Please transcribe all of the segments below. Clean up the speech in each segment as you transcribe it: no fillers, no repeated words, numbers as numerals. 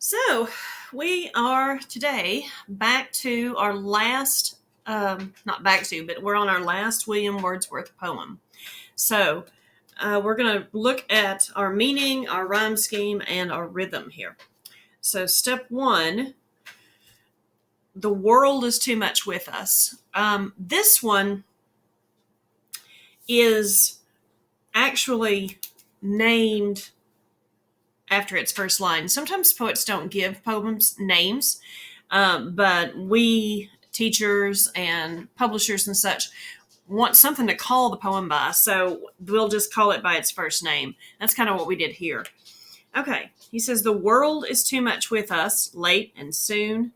So, we are today back to our last, not back to, but we're on our last William Wordsworth poem. So, we're going to look at our meaning, our rhyme scheme, and our rhythm here. So, step one, the world is too much with us. This one is actually named after its first line. Sometimes poets don't give poems names, but we, teachers and publishers and such, want something to call the poem by, so we'll just call it by its first name. That's kind of what we did here. Okay, he says, the world is too much with us, late and soon.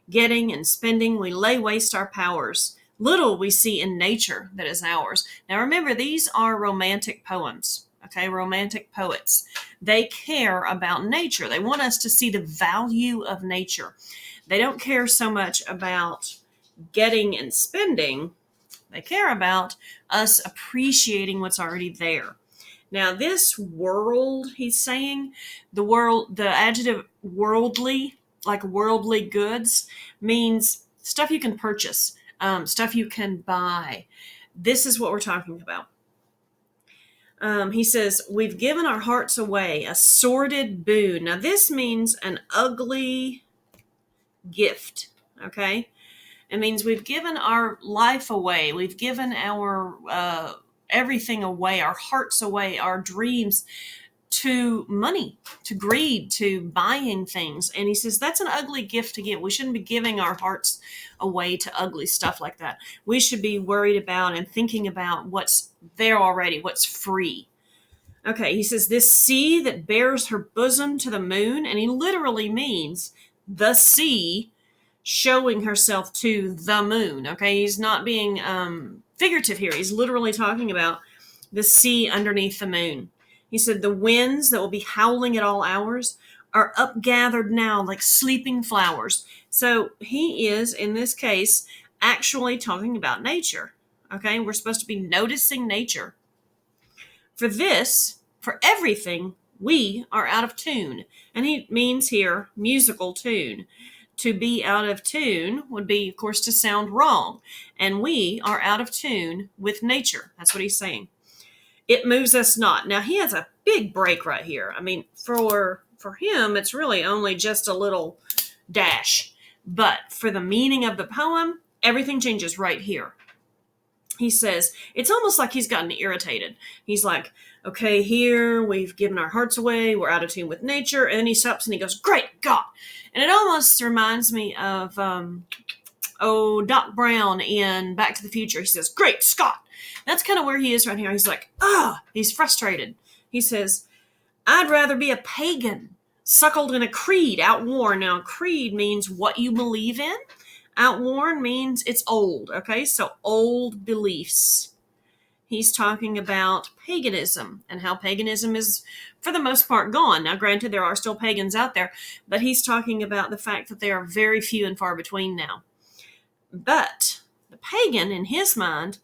Getting and spending, we lay waste our powers. Little we see in nature that is ours. Now remember, these are romantic poems. Okay, romantic poets. They care about nature. They want us to see the value of nature. They don't care so much about getting and spending. They care about us appreciating what's already there. Now, this world, he's saying, the adjective worldly, like worldly goods, means stuff you can purchase, stuff you can buy. This is what we're talking about. He says, we've given our hearts away, a sordid boon. Now, this means an ugly gift, okay? It means we've given our life away. We've given our everything away, our hearts away, our dreams to money, to greed, to buying things. And he says that's an ugly gift to give. We shouldn't be giving our hearts away to ugly stuff like that. We should be worried about and thinking about what's there already, what's free. Okay, he says this sea that bears her bosom to the moon, and he literally means the sea showing herself to the moon. Okay, he's not being figurative here. He's literally talking about the sea underneath the moon. He said the winds that will be howling at all hours are upgathered now like sleeping flowers. So he is, in this case, actually talking about nature. Okay, we're supposed to be noticing nature. For this, for everything, we are out of tune. And he means here musical tune. To be out of tune would be, of course, to sound wrong. And we are out of tune with nature. That's what he's saying. It moves us not. Now, he has a big break right here. I mean, for him, it's really only just a little dash. But for the meaning of the poem, everything changes right here. He says, it's almost like he's gotten irritated. He's like, okay, here, we've given our hearts away, we're out of tune with nature, and then he stops and he goes, great God! And it almost reminds me of, Doc Brown in Back to the Future. He says, great Scott! That's kind of where he is right here. He's like, he's frustrated. He says, I'd rather be a pagan, suckled in a creed, outworn. Now, creed means what you believe in. Outworn means it's old, okay? So old beliefs. He's talking about paganism and how paganism is, for the most part, gone. Now, granted, there are still pagans out there, but he's talking about the fact that they are very few and far between now. But the pagan, in his mind,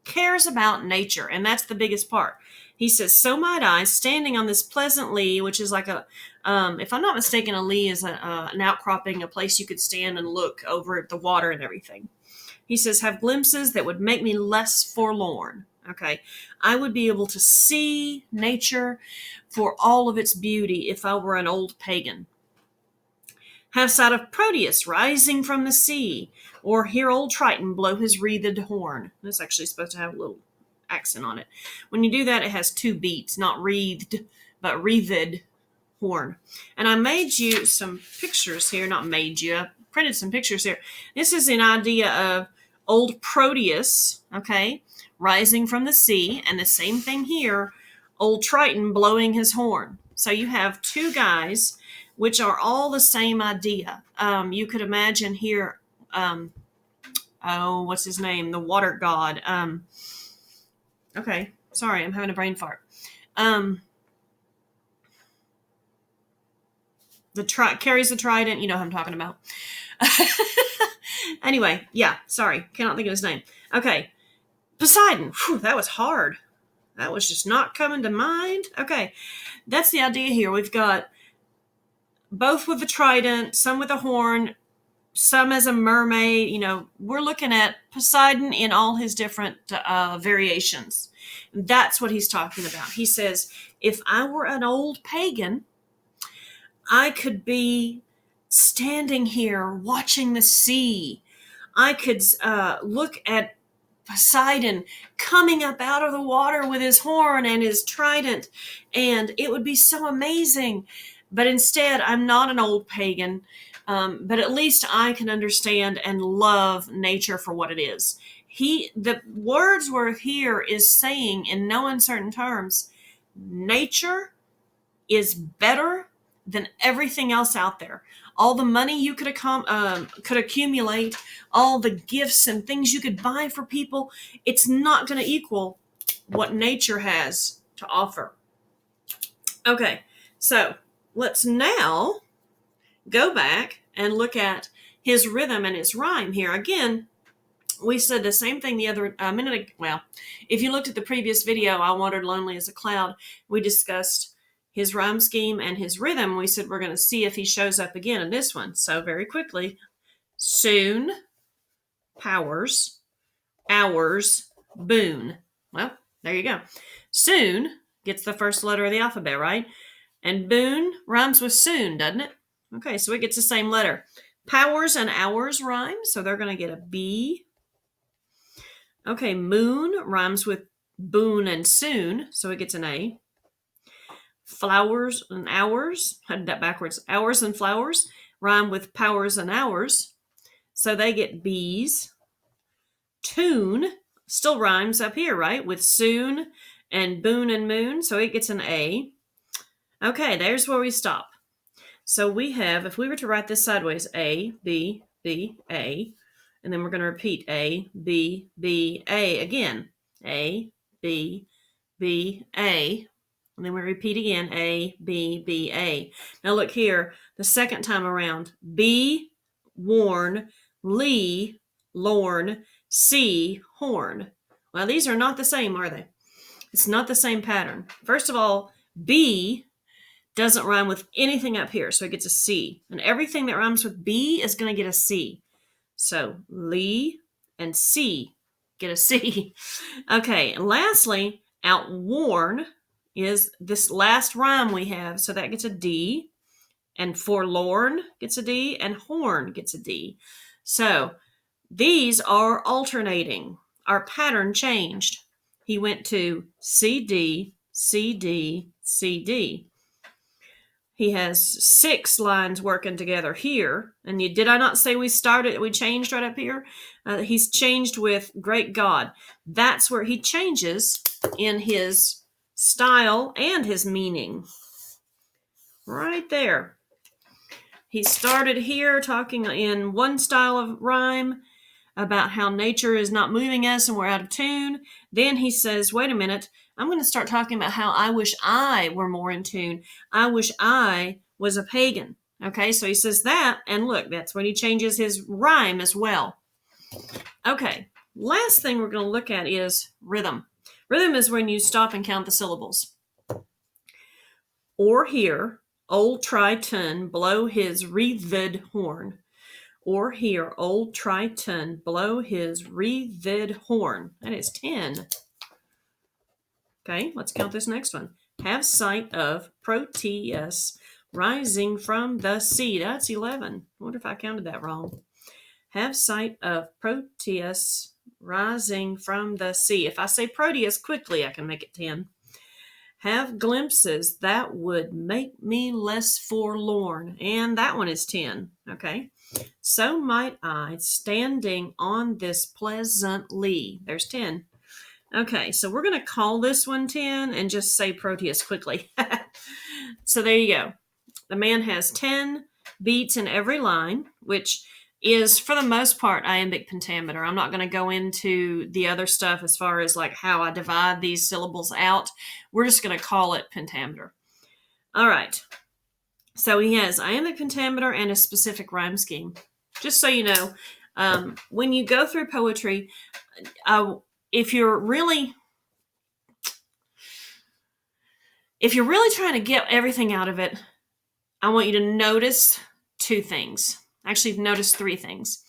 cares about nature, and that's the biggest part. He says, so might I, standing on this pleasant lea, which is like a, if I'm not mistaken, a lea is an outcropping, a place you could stand and look over at the water and everything. He says, have glimpses that would make me less forlorn. Okay, I would be able to see nature for all of its beauty if I were an old pagan. Have sight of Proteus rising from the sea, or hear old Triton blow his wreathed horn. That's actually supposed to have a little accent on it. When you do that, it has two beats, not wreathed, but wreathed horn. And I made you some pictures here, not made you, I printed some pictures here. This is an idea of old Proteus, okay, rising from the sea, and the same thing here, old Triton blowing his horn. So you have two guys, which are all the same idea. You could imagine here, what's his name? The water god. Okay, sorry, I'm having a brain fart. Carries the trident, you know what I'm talking about. Anyway, yeah, sorry, cannot think of his name. Okay, Poseidon. Whew, that was hard. That was just not coming to mind. Okay, that's the idea here. We've got both with the trident, some with a horn, some as a mermaid. We're looking at Poseidon in all his different variations. That's what he's talking about. He says, if I were an old pagan, I could be standing here watching the sea. I could look at Poseidon coming up out of the water with his horn and his trident, and it would be so amazing. But instead, I'm not an old pagan, but at least I can understand and love nature for what it is. The Wordsworth here is saying in no uncertain terms, nature is better than everything else out there. All the money you could accumulate, all the gifts and things you could buy for people, it's not going to equal what nature has to offer. Okay, so let's now go back and look at his rhythm and his rhyme here. Again, we said the same thing the other minute ago. Well, if you looked at the previous video, I Wandered Lonely as a Cloud, we discussed his rhyme scheme and his rhythm. We said we're going to see if he shows up again in this one. So very quickly, soon, powers, hours, boon. Well, there you go. Soon gets the first letter of the alphabet, right? And boon rhymes with soon, doesn't it? Okay, so it gets the same letter. Powers and hours rhyme, so they're going to get a B. Okay, moon rhymes with boon and soon, so it gets an A. Flowers and hours, I did that backwards. Hours and flowers rhyme with powers and hours, so they get B's. Tune still rhymes up here, right? With soon and boon and moon, so it gets an A. Okay, there's where we stop. So we have, if we were to write this sideways, A, B, B, A, and then we're going to repeat A, B, B, A again. A, B, B, A. And then we repeat again, A, B, B, A. Now look here, the second time around, B, worn, Lee, lorn, C, horn. Well, these are not the same, are they? It's not the same pattern. First of all, B doesn't rhyme with anything up here, so it gets a C. And everything that rhymes with B is going to get a C. So Lee and C get a C. Okay, and lastly, outworn is this last rhyme we have, so that gets a D. And forlorn gets a D, and horn gets a D. So these are alternating. Our pattern changed. He went to C, D, C, D, C, D. He has 6 lines working together here. And did I not say we changed right up here? He's changed with great God. That's where he changes in his style and his meaning. Right there. He started here talking in one style of rhyme about how nature is not moving us and we're out of tune. Then he says, wait a minute, I'm going to start talking about how I wish I were more in tune. I wish I was a pagan. Okay, so he says that, and look, that's when he changes his rhyme as well. Okay, last thing we're going to look at is rhythm. Rhythm is when you stop and count the syllables. Or hear old Triton blow his wreathed horn. Or hear old Triton blow his wreathed horn. That is 10. Okay, let's count this next one. Have sight of Proteus rising from the sea. That's 11. I wonder if I counted that wrong. Have sight of Proteus rising from the sea. If I say Proteus quickly, I can make it 10. Have glimpses that would make me less forlorn. And that one is 10. Okay. So might I, standing on this pleasant lea. There's 10. Okay, so we're going to call this one 10 and just say Proteus quickly. So there you go. The man has 10 beats in every line, which is, for the most part, iambic pentameter. I'm not going to go into the other stuff as far as like how I divide these syllables out. We're just going to call it pentameter. All right. So he has iambic pentameter and a specific rhyme scheme. Just so you know, when you go through poetry, if you're really trying to get everything out of it, I want you to notice two things. Actually, notice three things.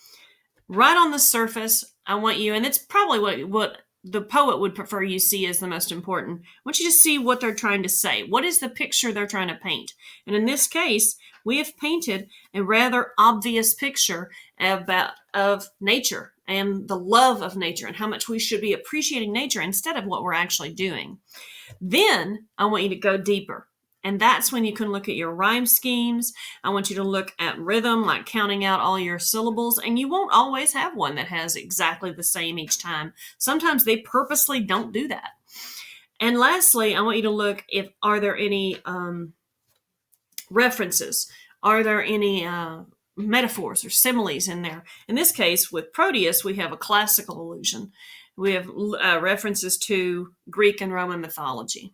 Right on the surface, I want you, and it's probably what the poet would prefer you see as the most important. I want you to see what they're trying to say. What is the picture they're trying to paint? And in this case, we have painted a rather obvious picture of nature and the love of nature and how much we should be appreciating nature instead of what we're actually doing. Then I want you to go deeper. And that's when you can look at your rhyme schemes. I want you to look at rhythm, like counting out all your syllables. And you won't always have one that has exactly the same each time. Sometimes they purposely don't do that. And lastly, I want you to look if are there any references? Are there any metaphors or similes in there? In this case, with Proteus, we have a classical allusion. We have references to Greek and Roman mythology.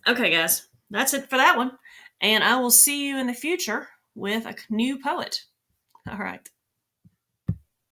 Okay, guys, that's it for that one. And I will see you in the future with a new poet. All right.